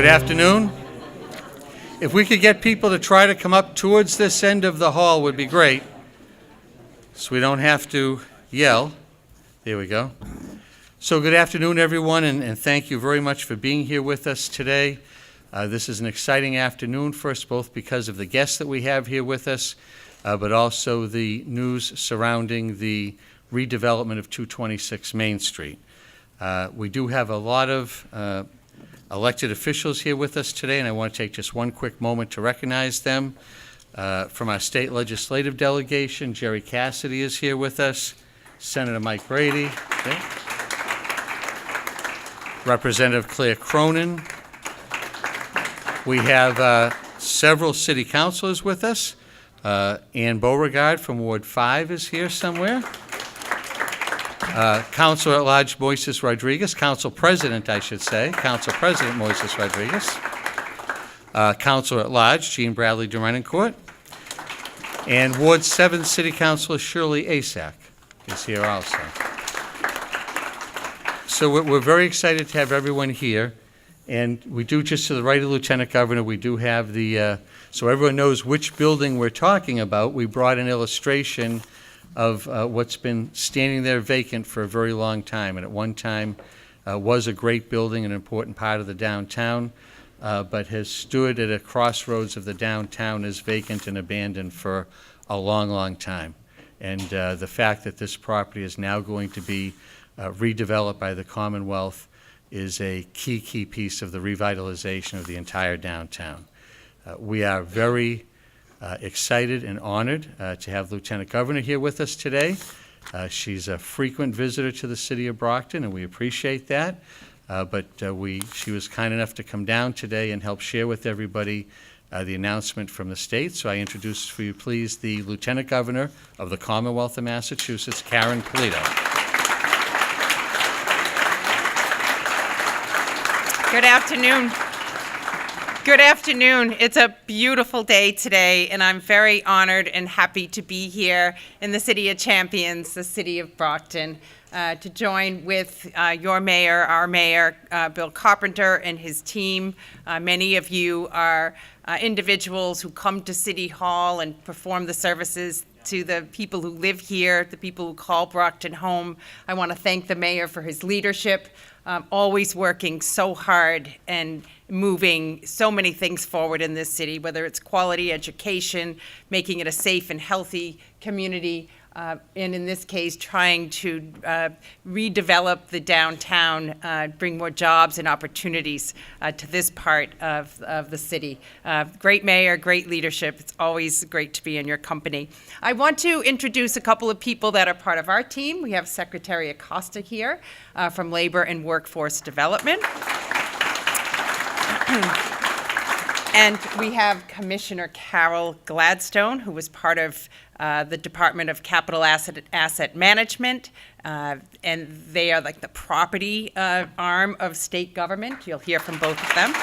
Good afternoon. If we could get people to try to come up towards this end of the hall would be great, so we don't have to yell. There we go. So good afternoon, everyone, and thank you very much for being here with us today. This is an exciting afternoon for us, both because of the guests that we have here with us, but also the news surrounding the redevelopment of 226 Main Street. We do have a lot of elected officials here with us today, and I want to take just one quick moment to recognize them. From our state legislative delegation, Jerry Cassidy is here with us, Senator Mike Brady, okay. Representative Claire Cronin. We have several city councilors with us. Ann Beauregard from Ward 5 is here somewhere. Councilor at Large Moises Rodriguez, Council President, I should say, Council President Moises Rodriguez. Councilor at Large Jean Bradley Durenencourt. And Ward 7 City Councilor Shirley Asak is here also. So we're very excited to have everyone here. And we do, just to the right of the Lieutenant Governor, we do have the, so everyone knows which building we're talking about, we brought an illustration of what's been standing there vacant for a very long time, and at one time was a great building, an important part of the downtown, but has stood at a crossroads of the downtown as vacant and abandoned for a long, long time. And the fact that this property is now going to be redeveloped by the Commonwealth is a key piece of the revitalization of the entire downtown. We are very excited and honored to have Lieutenant Governor here with us today. She's a frequent visitor to the city of Brockton, and we appreciate that. But she was kind enough to come down today and help share with everybody the announcement from the state. So I introduce for you, please, the Lieutenant Governor of the Commonwealth of Massachusetts, Karen Polito. Good afternoon. Good afternoon. It's a beautiful day today, and I'm very honored and happy to be here in the City of Champions, the City of Brockton, to join with your mayor, our mayor, Bill Carpenter, and his team. Many of you are individuals who come to City Hall and perform the services to the people who live here, the people who call Brockton home. I want to thank the mayor for his leadership, always working so hard and moving so many things forward in this city, whether it's quality education, making it a safe and healthy community, and in this case, trying to redevelop the downtown, bring more jobs and opportunities to this part of the city. Great mayor, great leadership. It's always great to be in your company. I want to introduce a couple of people that are part of our team. We have Secretary Acosta here from Labor and Workforce Development. And we have Commissioner Carol Gladstone, who was part of the Department of Capital Asset Management, and they are like the property arm of state government. You'll hear from both of them.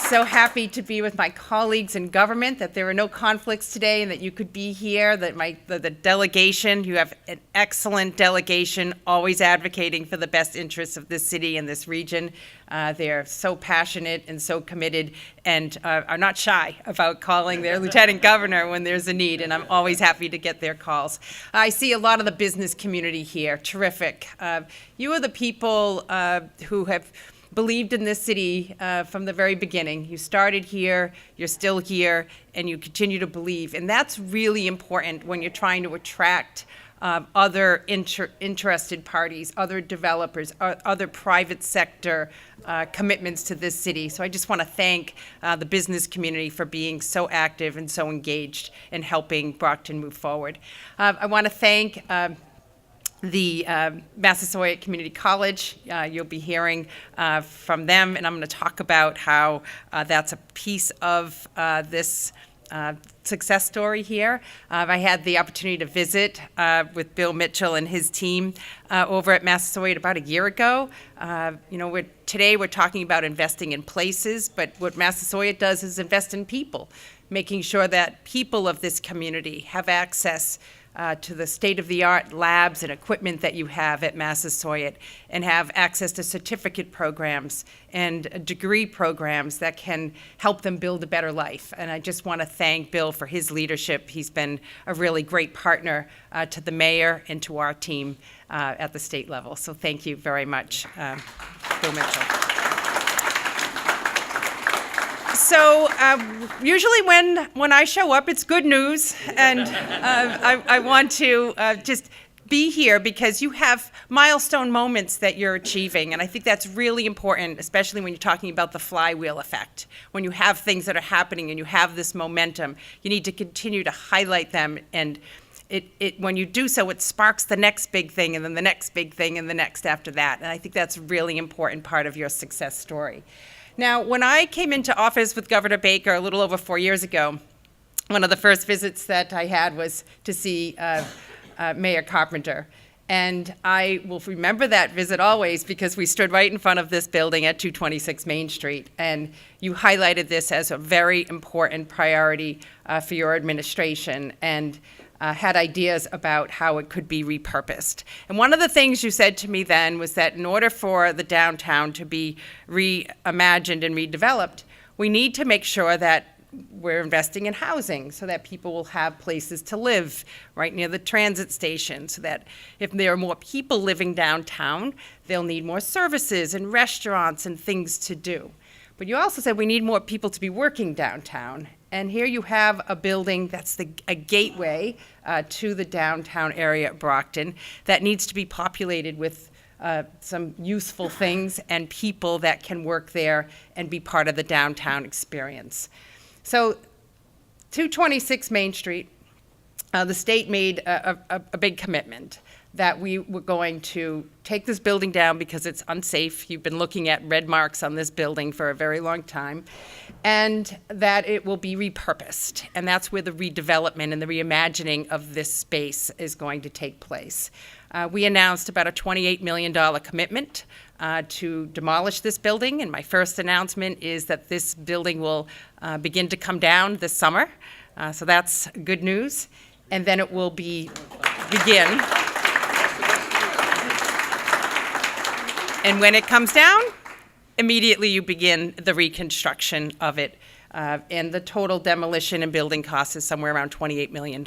So happy to be with my colleagues in government, that there are no conflicts today and that you could be here, that the delegation, you have an excellent delegation, always advocating for the best interests of this city and this region. They're so passionate and so committed and are not shy about calling their lieutenant governor when there's a need, and I'm always happy to get their calls. I see a lot of the business community here. Terrific. You are the people who have believed in this city from the very beginning. You started here, you're still here, and you continue to believe. And that's really important when you're trying to attract other interested parties, other developers, other private sector commitments to this city. So I just want to thank the business community for being so active and so engaged in helping Brockton move forward. I want to thank the Massasoit Community College. You'll be hearing from them, and I'm going to talk about how that's a piece of this success story here. I had the opportunity to visit with Bill Mitchell and his team over at Massasoit about a year ago. Today we're talking about investing in places, but what Massasoit does is invest in people, making sure that people of this community have access to the state-of-the-art labs and equipment that you have at Massasoit, and have access to certificate programs and degree programs that can help them build a better life. And I just want to thank Bill for his leadership. He's been a really great partner to the mayor and to our team at the state level. So thank you very much, Bill Mitchell. So usually when I show up, it's good news, and I want to just be here because you have milestone moments that you're achieving, and I think that's really important, especially when you're talking about the flywheel effect. When you have things that are happening and you have this momentum, you need to continue to highlight them, and when you do so, it sparks the next big thing, and then the next big thing, and the next after that, and I think that's a really important part of your success story. Now, when I came into office with Governor Baker a little over 4 years ago, one of the first visits that I had was to see Mayor Carpenter. And I will remember that visit always because we stood right in front of this building at 226 Main Street. And you highlighted this as a very important priority for your administration, and had ideas about how it could be repurposed. And one of the things you said to me then was that in order for the downtown to be reimagined and redeveloped, we need to make sure that we're investing in housing so that people will have places to live right near the transit station, so that if there are more people living downtown, they'll need more services and restaurants and things to do. But you also said we need more people to be working downtown. And here you have a building that's a gateway to the downtown area of Brockton that needs to be populated with some useful things and people that can work there and be part of the downtown experience. So 226 Main Street, the state made a big commitment that we were going to take this building down because it's unsafe. You've been looking at red marks on this building for a very long time, and that it will be repurposed. And that's where the redevelopment and the reimagining of this space is going to take place. We announced about a $28 million commitment to demolish this building, and my first announcement is that this building will begin to come down this summer. So that's good news. And then it will begin. And when it comes down, immediately you begin the reconstruction of it. And the total demolition and building cost is somewhere around $28 million.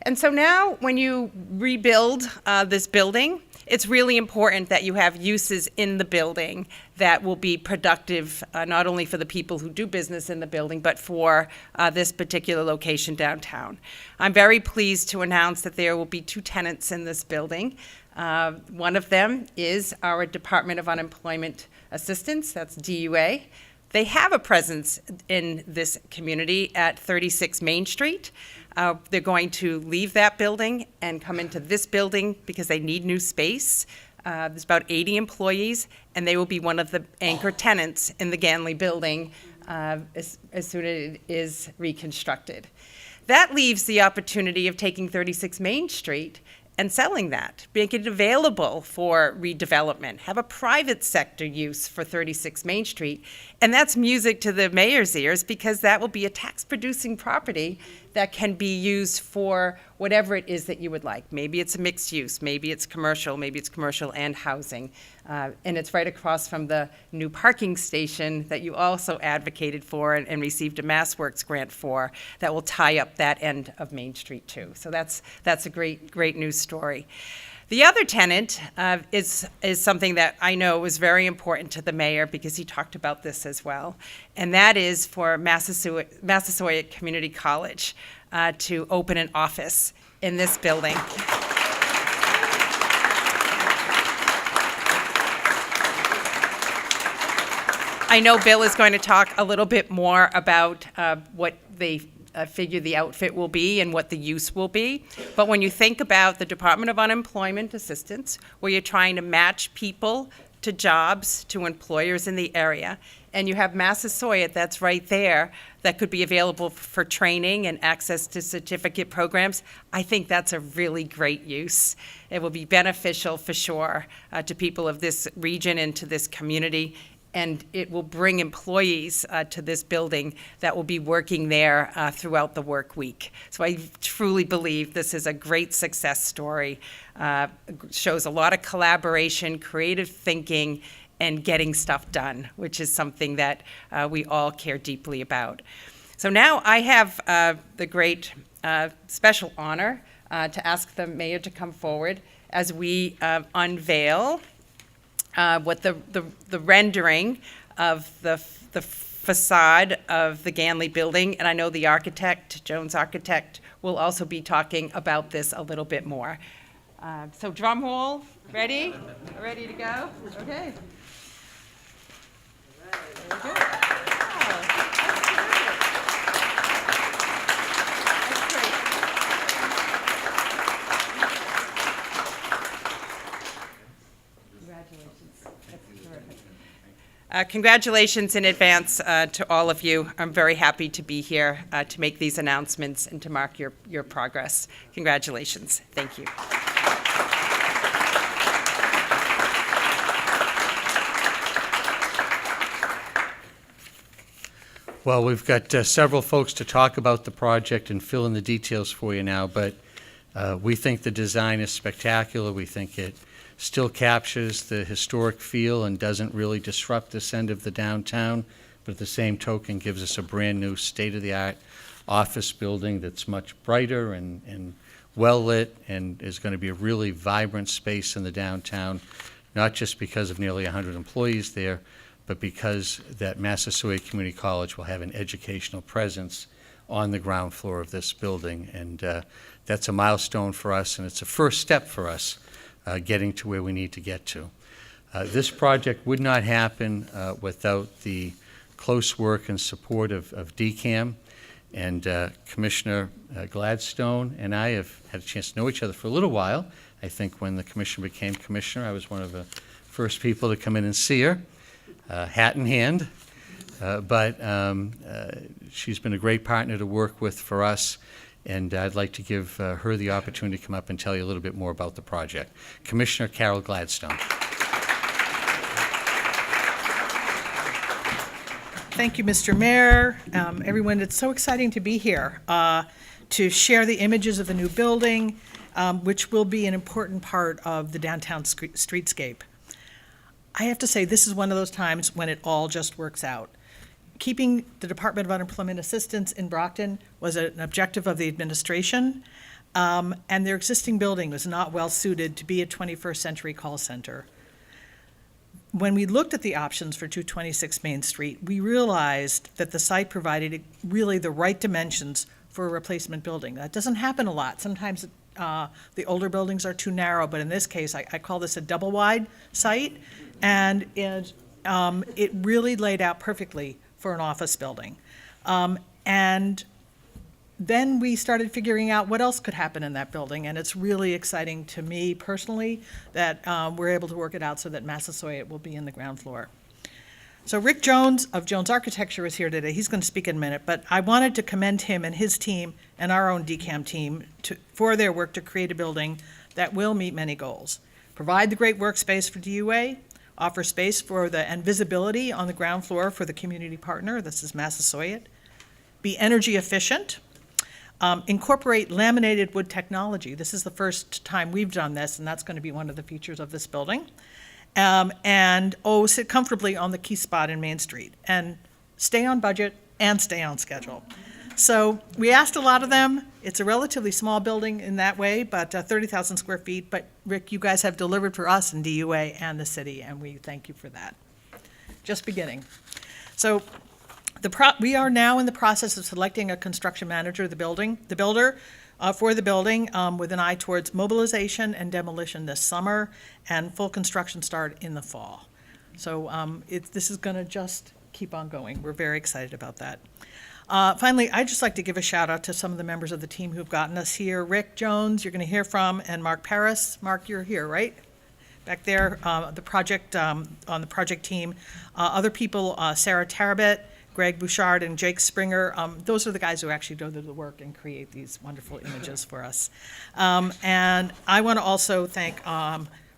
And so now when you rebuild this building, it's really important that you have uses in the building that will be productive, not only for the people who do business in the building, but for this particular location downtown. I'm very pleased to announce that there will be 2 tenants in this building. One of them is our Department of Unemployment Assistance, that's DUA. They have a presence in this community at 36 Main Street. They're going to leave that building and come into this building because they need new space. There's about 80 employees, and they will be one of the anchor tenants in the Ganley building as soon as it is reconstructed. That leaves the opportunity of taking 36 Main Street and selling that, make it available for redevelopment, have a private sector use for 36 Main Street. And that's music to the mayor's ears because that will be a tax-producing property that can be used for whatever it is that you would like. Maybe it's a mixed use, maybe it's commercial and housing. And it's right across from the new parking station that you also advocated for and received a MassWorks grant for that will tie up that end of Main Street too. So that's a great news story. The other tenant is something that I know was very important to the mayor because he talked about this as well, and that is for Massasoit Community College to open an office in this building. I know Bill is going to talk a little bit more about what they figure the outfit will be and what the use will be. But when you think about the Department of Unemployment Assistance, where you're trying to match people to jobs, to employers in the area, and you have Massasoit that's right there that could be available for training and access to certificate programs, I think that's a really great use. It will be beneficial for sure to people of this region and to this community. and it will bring employees to this building that will be working there throughout the work week. So I truly believe this is a great success story. Shows a lot of collaboration, creative thinking, and getting stuff done, which is something that we all care deeply about. So now I have the great special honor to ask the mayor to come forward as we unveil what the rendering of the facade of the Ganley building, and I know the architect, Jones Architect, will also be talking about this a little bit more. So drum roll, ready? Ready to go? Okay. There we go. Wow, that's terrific. That's great. Congratulations. That's terrific. Congratulations in advance to all of you. I'm very happy to be here to make these announcements and to mark your progress. Congratulations. Thank you. Well, we've got several folks to talk about the project and fill in the details for you now, but we think the design is spectacular. We think it still captures the historic feel and doesn't really disrupt this end of the downtown, but at the same token gives us a brand-new state-of-the-art office building that's much brighter and well-lit and is going to be a really vibrant space in the downtown, not just because of nearly 100 employees there, but because that Massasoit Community College will have an educational presence on the ground floor of this building. And that's a milestone for us, and it's a first step for us getting to where we need to get to. This project would not happen without the close work and support of DCAM. And Commissioner Gladstone and I have had a chance to know each other for a little while. I think when the commissioner became commissioner, I was one of the first people to come in and see her. Hat in hand, but she's been a great partner to work with for us, and I'd like to give her the opportunity to come up and tell you a little bit more about the project. Commissioner Carol Gladstone. Thank you, Mr. Mayor. Everyone, it's so exciting to be here to share the images of the new building, which will be an important part of the downtown streetscape. I have to say, this is one of those times when it all just works out. Keeping the Department of Unemployment Assistance in Brockton was an objective of the administration, and their existing building was not well suited to be a 21st century call center. When we looked at the options for 226 Main Street, we realized that the site provided really the right dimensions for a replacement building. That doesn't happen a lot. Sometimes the older buildings are too narrow, but in this case, I call this a double wide site, and it really laid out perfectly for an office building. And then we started figuring out what else could happen in that building, and it's really exciting to me personally that we're able to work it out so that Massasoit will be in the ground floor. So Rick Jones of Jones Architecture is here today. He's going to speak in a minute, but I wanted to commend him and his team and our own DCAM team for their work to create a building that will meet many goals. Provide the great workspace for DUA, offer space and visibility on the ground floor for the community partner, this is Massasoit, be energy efficient, incorporate laminated wood technology. This is the first time we've done this, and that's going to be one of the features of this building. And sit comfortably on the key spot in Main Street, and stay on budget and stay on schedule. So we asked a lot of them. It's a relatively small building in that way, but 30,000 square feet. But Rick, you guys have delivered for us in DUA and the city, and we thank you for that. Just beginning. So we are now in the process of selecting a construction manager, the builder for the building, with an eye towards mobilization and demolition this summer and full construction start in the fall. So this is going to just keep on going. We're very excited about that. Finally, I'd just like to give a shout out to some of the members of the team who've gotten us here. Rick Jones, you're going to hear from, and Mark Paris. Mark, you're here, right? Back there, on the project team. Other people, Sarah Tarabet, Greg Bouchard, and Jake Springer. Those are the guys who actually do the work and create these wonderful images for us. And I want to also thank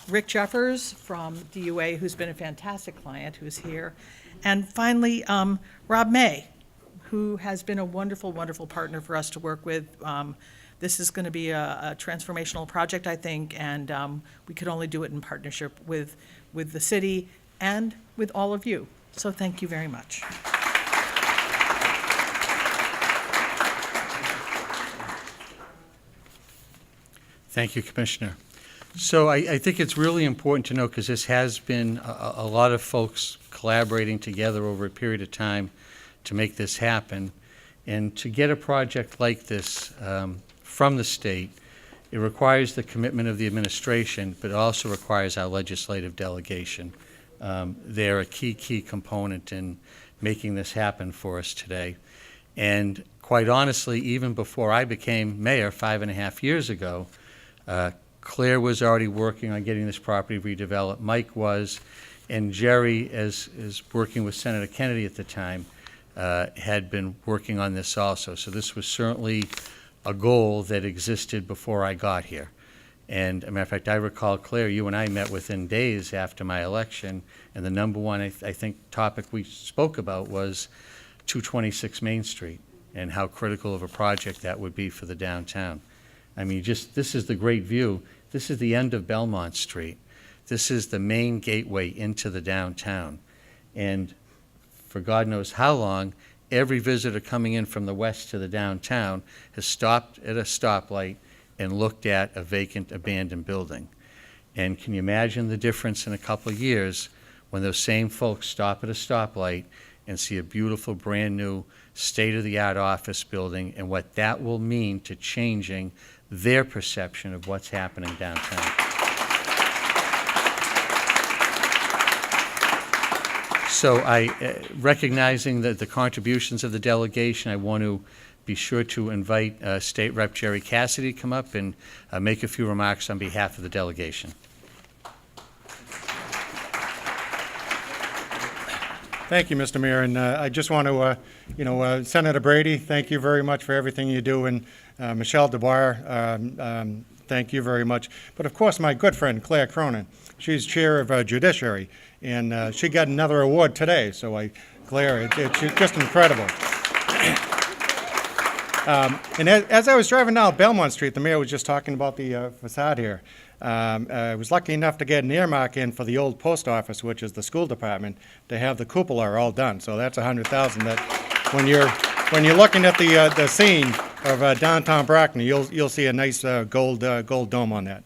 Rick Jeffers from DUA, who's been a fantastic client, who's here. And finally, Rob May, who has been a wonderful, wonderful partner for us to work with. This is going to be a transformational project, I think, and we could only do it in partnership with the city and with all of you. So thank you very much. Thank you, Commissioner. So I think it's really important to know, because this has been a lot of folks collaborating together over a period of time to make this happen. And to get a project like this from the state, it requires the commitment of the administration, but it also requires our legislative delegation. They're a key component in making this happen for us today. And quite honestly, even before I became mayor 5.5 years ago, Claire was already working on getting this property redeveloped. Mike was, and Jerry, as working with Senator Kennedy at the time, had been working on this also. So this was certainly a goal that existed before I got here. And as a matter of fact, I recall, Claire, you and I met within days after my election, and the number one, I think, topic we spoke about was 226 Main Street and how critical of a project that would be for the downtown. I mean, this is the great view. This is the end of Belmont Street. This is the main gateway into the downtown. And for God knows how long, every visitor coming in from the west to the downtown has stopped at a stoplight and looked at a vacant, abandoned building. And can you imagine the difference in a couple of years when those same folks stop at a stoplight and see a beautiful, brand-new, state-of-the-art office building, and what that will mean to changing their perception of what's happening downtown. So recognizing the contributions of the delegation, I want to be sure to invite State Rep Jerry Cassidy to come up and make a few remarks on behalf of the delegation. Thank you, Mr. Mayor, and I just want to, Senator Brady, thank you very much for everything you do, and Michelle DeBoer, thank you very much. But of course, my good friend Claire Cronin, she's chair of Judiciary, and she got another award today. So Claire, it's just incredible. And as I was driving down Belmont Street, the mayor was just talking about the facade here. I was lucky enough to get an earmark in for the old post office, which is the school department, to have the cupola all done. So that's $100,000. That when you're looking at the scene of downtown Brockton, you'll see a nice gold dome on that.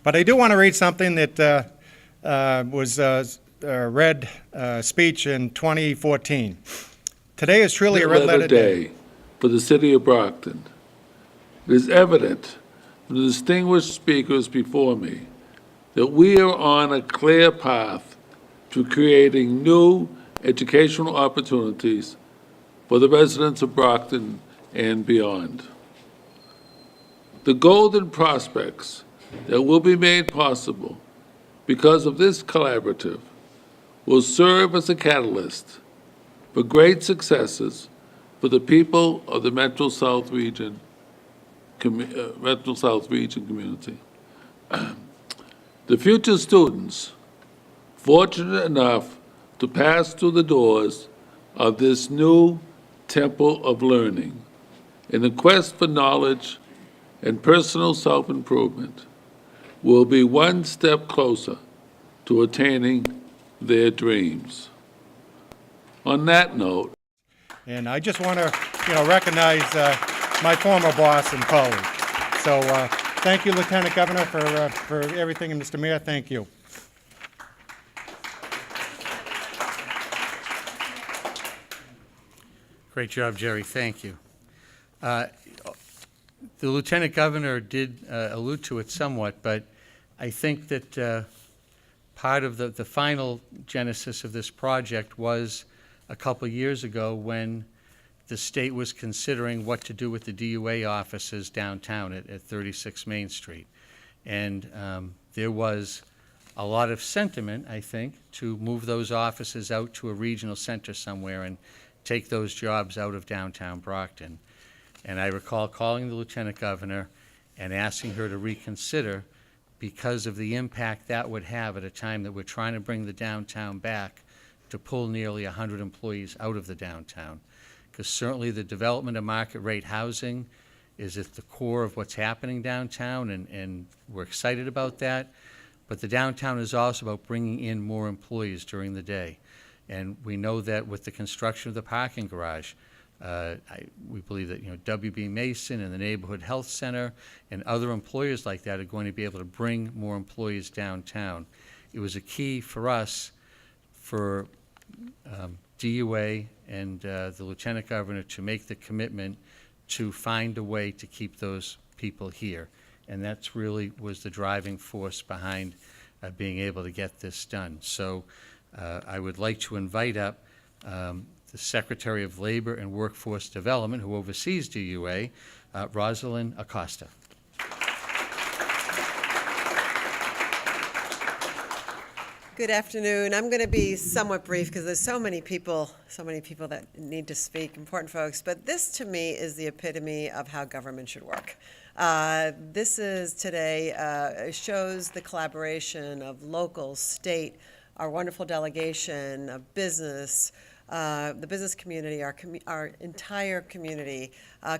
But I do want to read something that was read speech in 2014. Today is truly a red letter day for the city of Brockton. It is evident from the distinguished speakers before me that we are on a clear path to creating new educational opportunities for the residents of Brockton and beyond. The golden prospects that will be made possible because of this collaborative will serve as a catalyst for great successes for the people of the Metro South Region community. The future students, fortunate enough to pass through the doors of this new temple of learning in the quest for knowledge and personal self-improvement, will be one step closer to attaining their dreams. On that note, and I just want to, recognize my former boss and colleague. So thank you, Lieutenant Governor, for everything, and Mr. Mayor, thank you. Great job, Jerry. Thank you. The Lieutenant Governor did allude to it somewhat, but I think that part of the final genesis of this project was a couple years ago when the state was considering what to do with the DUA offices downtown at 36 Main Street. And there was a lot of sentiment, I think, to move those offices out to a regional center somewhere and take those jobs out of downtown Brockton. And I recall calling the Lieutenant Governor and asking her to reconsider because of the impact that would have at a time that we're trying to bring the downtown back to pull nearly 100 employees out of the downtown. Because certainly the development of market rate housing is at the core of what's happening downtown, and we're excited about that. But the downtown is also about bringing in more employees during the day. And we know that with the construction of the parking garage, we believe that, WB Mason and the Neighborhood Health Center and other employers like that are going to be able to bring more employees downtown. It was a key for us, for DUA and the Lieutenant Governor to make the commitment to find a way to keep those people here. And that's really was the driving force behind being able to get this done. So I would like to invite up the Secretary of Labor and Workforce Development, who oversees DUA, Rosalind Acosta. Good afternoon. I'm going to be somewhat brief because there's so many people that need to speak, important folks. But this, to me, is the epitome of how government should work. This is today shows the collaboration of local, state, our wonderful delegation of business, the business community, our entire community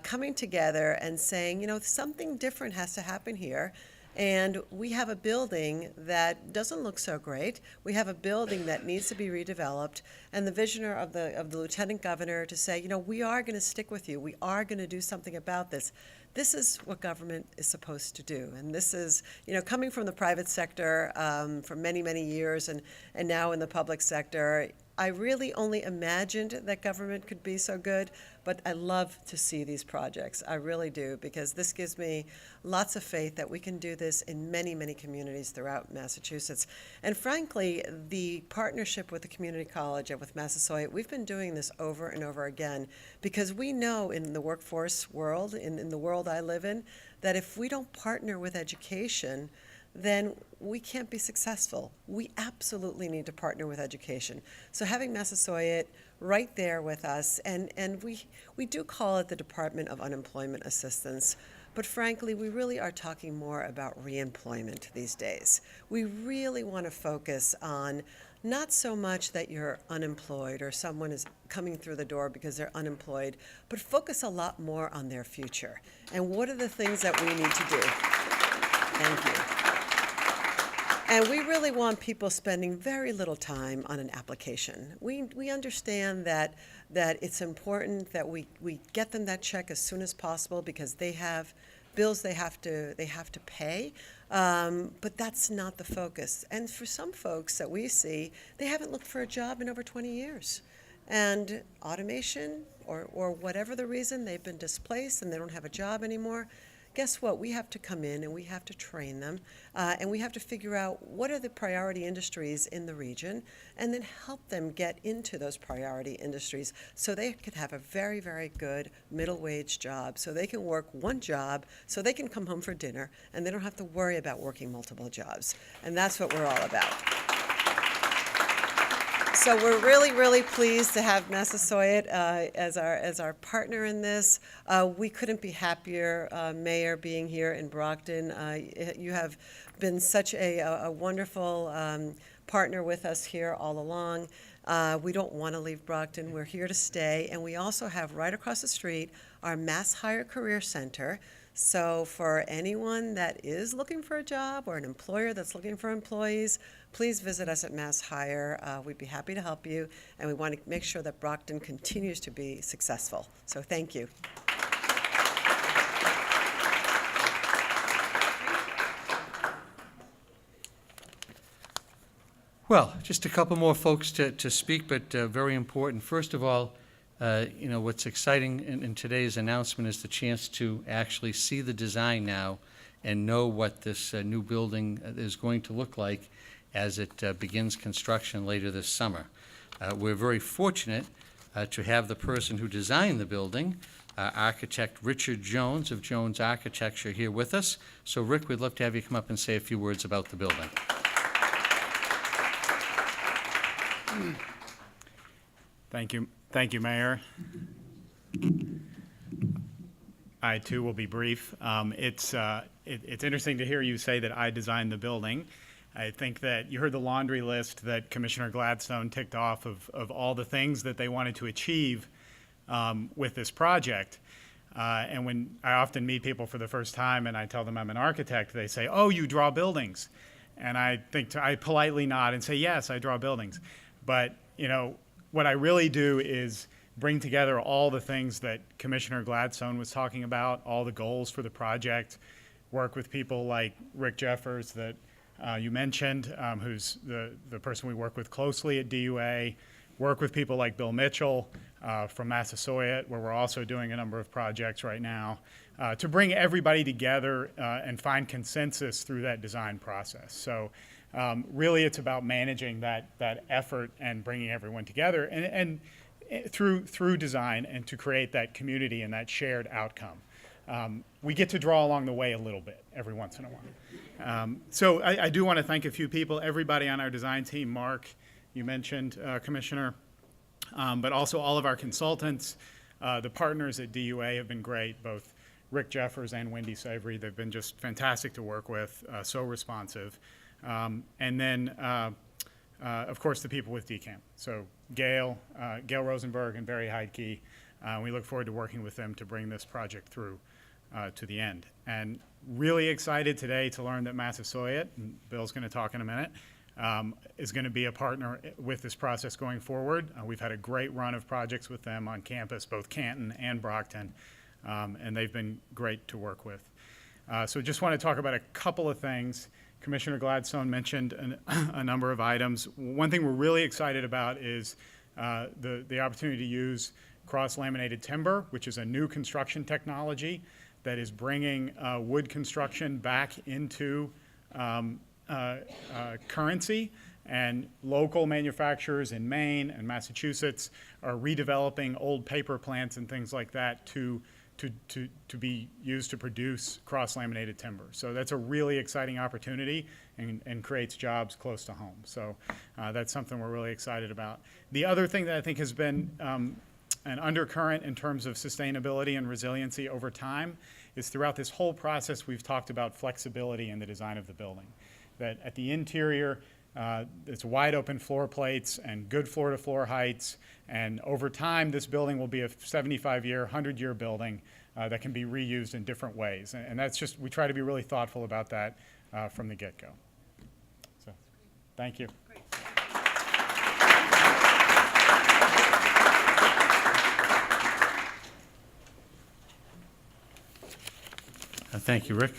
coming together and saying, something different has to happen here. And we have a building that doesn't look so great. We have a building that needs to be redeveloped. And the vision of the Lieutenant Governor to say, we are going to stick with you. We are going to do something about this. This is what government is supposed to do. And this is, coming from the private sector for many, many years and now in the public sector, I really only imagined that government could be so good, but I love to see these projects. I really do, because this gives me lots of faith that we can do this in many, many communities throughout Massachusetts. And frankly, the partnership with the community college and with Massasoit, we've been doing this over and over again, because we know in the workforce world, in the world I live in, that if we don't partner with education, then we can't be successful. We absolutely need to partner with education. So having Massasoit right there with us, and we do call it the Department of Unemployment Assistance, but frankly, we really are talking more about reemployment these days. We really want to focus on not so much that you're unemployed or someone is coming through the door because they're unemployed, but focus a lot more on their future. And what are the things that we need to do? Thank you. And we really want people spending very little time on an application. We understand that it's important that we get them that check as soon as possible because they have bills they have to pay, but that's not the focus. And for some folks that we see, they haven't looked for a job in over 20 years. And automation or whatever the reason, they've been displaced and they don't have a job anymore. Guess what? We have to come in and we have to train them, and we have to figure out what are the priority industries in the region, and then help them get into those priority industries so they could have a very, very good middle wage job, so they can work one job, so they can come home for dinner, and they don't have to worry about working multiple jobs. And that's what we're all about. So we're really, really pleased to have Massasoit as our partner in this. We couldn't be happier, Mayor, being here in Brockton. You have been such a wonderful partner with us here all along. We don't want to leave Brockton. We're here to stay. And we also have right across the street our Mass Hire Career Center. So for anyone that is looking for a job or an employer that's looking for employees, please visit us at Mass Hire. We'd be happy to help you, and we want to make sure that Brockton continues to be successful. So thank you. Well, just a couple more folks to speak, but very important. First of all, what's exciting in today's announcement is the chance to actually see the design now and know what this new building is going to look like as it begins construction later this summer. We're very fortunate to have the person who designed the building, architect Richard Jones of Jones Architecture, here with us. So Rick, we'd love to have you come up and say a few words about the building. Thank you, Mayor. I too will be brief. It's It's interesting to hear you say that I designed the building. I think that you heard the laundry list that Commissioner Gladstone ticked off of all the things that they wanted to achieve with this project. And when I often meet people for the first time and I tell them I'm an architect, they say, "Oh, you draw buildings." And I politely nod and say, "Yes, I draw buildings." But, you know, what I really do is bring together all the things that Commissioner Gladstone was talking about, all the goals for the project, work with people like Rick Jeffers that you mentioned, who's the person we work with closely at DUA, work with people like Bill Mitchell from Massasoit, where we're also doing a number of projects right now, to bring everybody together and find consensus through that design process. So really it's about managing that effort and bringing everyone together and through design and to create that community and that shared outcome. We get to draw along the way a little bit every once in a while. So I do want to thank a few people, everybody on our design team. Mark, you mentioned, Commissioner, but also all of our consultants. The partners at DUA have been great, both Rick Jeffers and Wendy Savory. They've been just fantastic to work with, so responsive. And then, of course, the people with DCAM. So Gail Rosenberg and Barry Heidke. We look forward to working with them to bring this project through to the end. And really excited today to learn that Massasoit, and Bill's going to talk in a minute, is going to be a partner with this process going forward. We've had a great run of projects with them on campus, both Canton and Brockton, and they've been great to work with. So just want to talk about a couple of things. Commissioner Gladstone mentioned a number of items. One thing we're really excited about is the opportunity to use cross-laminated timber, which is a new construction technology that is bringing wood construction back into currency, and local manufacturers in Maine and Massachusetts are redeveloping old paper plants and things like that to be used to produce cross-laminated timber. So that's a really exciting opportunity and creates jobs close to home. So that's something we're really excited about. The other thing that I think has been an undercurrent in terms of sustainability and resiliency over time is throughout this whole process we've talked about flexibility in the design of the building. That at the interior, it's wide open floor plates and good floor-to-floor heights, and over time this building will be a 75-year, 100-year building that can be reused in different ways. And that's just, we try to be really thoughtful about that from the get-go. So, thank you. Thank you, Rick.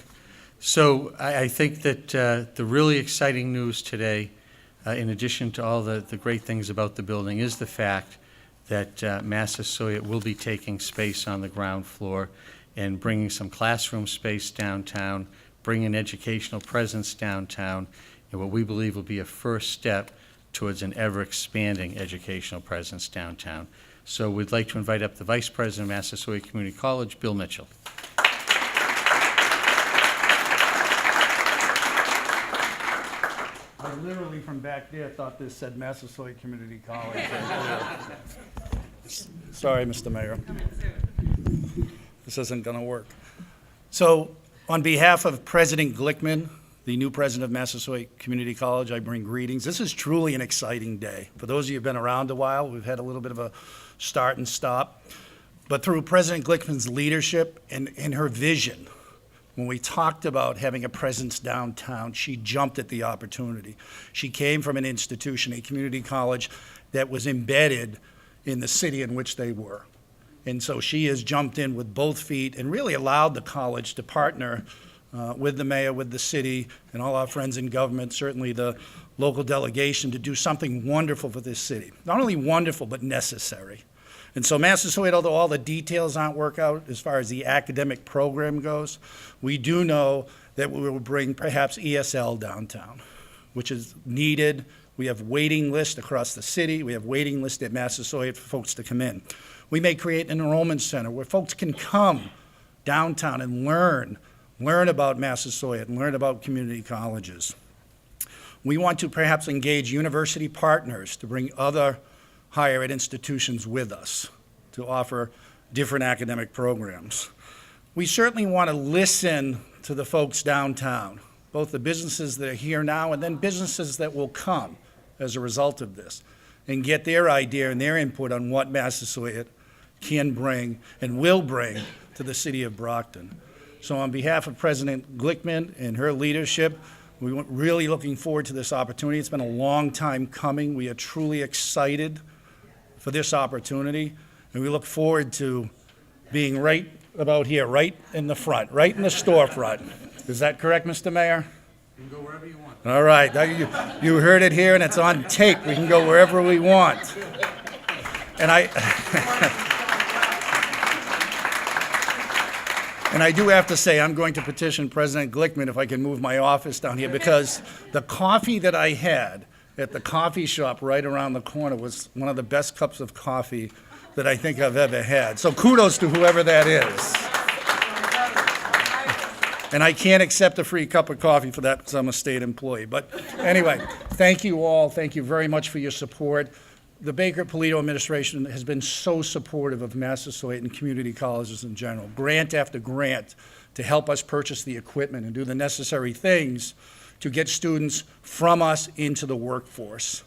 So I think that the really exciting news today, in addition to all the great things about the building, is the fact that Massasoit will be taking space on the ground floor and bringing some classroom space downtown, bringing educational presence downtown, and what we believe will be a first step towards an ever-expanding educational presence downtown. So we'd like to invite up the Vice President of Massasoit Community College, Bill Mitchell. I literally from back there thought this said Massasoit Community College. Sorry, Mr. Mayor. This isn't going to work. So on behalf of President Glickman, the new president of Massasoit Community College, I bring greetings. This is truly an exciting day. For those of you who have been around a while, we've had a little bit of a start and stop. But through President Glickman's leadership and her vision, when we talked about having a presence downtown, she jumped at the opportunity. She came from an institution, a community college, that was embedded in the city in which they were. And so she has jumped in with both feet and really allowed the college to partner with the mayor, with the city, and all our friends in government, certainly the local delegation, to do something wonderful for this city. Not only wonderful, but necessary. And so Massasoit, although all the details aren't worked out as far as the academic program goes, we do know that we will bring perhaps ESL downtown, which is needed. We have waiting lists across the city. We have waiting lists at Massasoit for folks to come in. We may create an enrollment center where folks can come downtown and learn about Massasoit and learn about community colleges. We want to perhaps engage university partners to bring other higher ed institutions with us to offer different academic programs. we certainly want to listen to the folks downtown, both the businesses that are here now and then businesses that will come as a result of this, and get their idea and their input on what Massasoit can bring and will bring to the city of Brockton. So on behalf of President Glickman and her leadership, we're really looking forward to this opportunity. It's been a long time coming. We are truly excited for this opportunity, and we look forward to being right about here, right in the front, right in the storefront. Is that correct, Mr. Mayor? You can go wherever you want. All right, now you heard it here, and it's on tape. We can go wherever we want. And I do have to say, I'm going to petition President Glickman if I can move my office down here, because the coffee that I had at the coffee shop right around the corner was one of the best cups of coffee that I think I've ever had. So kudos to whoever that is. And I can't accept a free cup of coffee for that because I'm a state employee. But anyway, thank you all. Thank you very much for your support. The Baker-Polito administration has been so supportive of Massasoit and community colleges in general, grant after grant, to help us purchase the equipment and do the necessary things to get students from us into the workforce.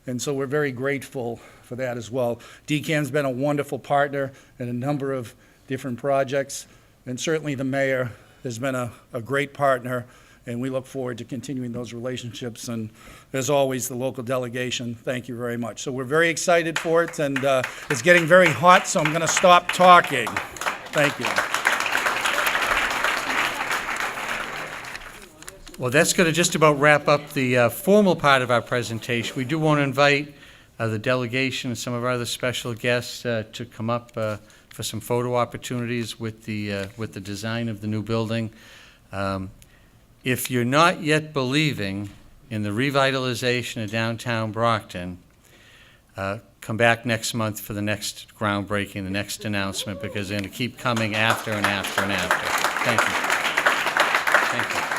And so we're very grateful for that as well. DCAM's been a wonderful partner in a number of different projects, and certainly the mayor has been a great partner, and we look forward to continuing those relationships. And as always, the local delegation, thank you very much. So we're very excited for it, and it's getting very hot, so I'm going to stop talking. Thank you. Well, that's going to just about wrap up the formal part of our presentation. We do want to invite the delegation and some of our other special guests to come up for some photo opportunities with the design of the new building. If you're not yet believing in the revitalization of downtown Brockton, come back next month for the next groundbreaking, the next announcement, because they're going to keep coming after and after and after. Thank you. Thank you.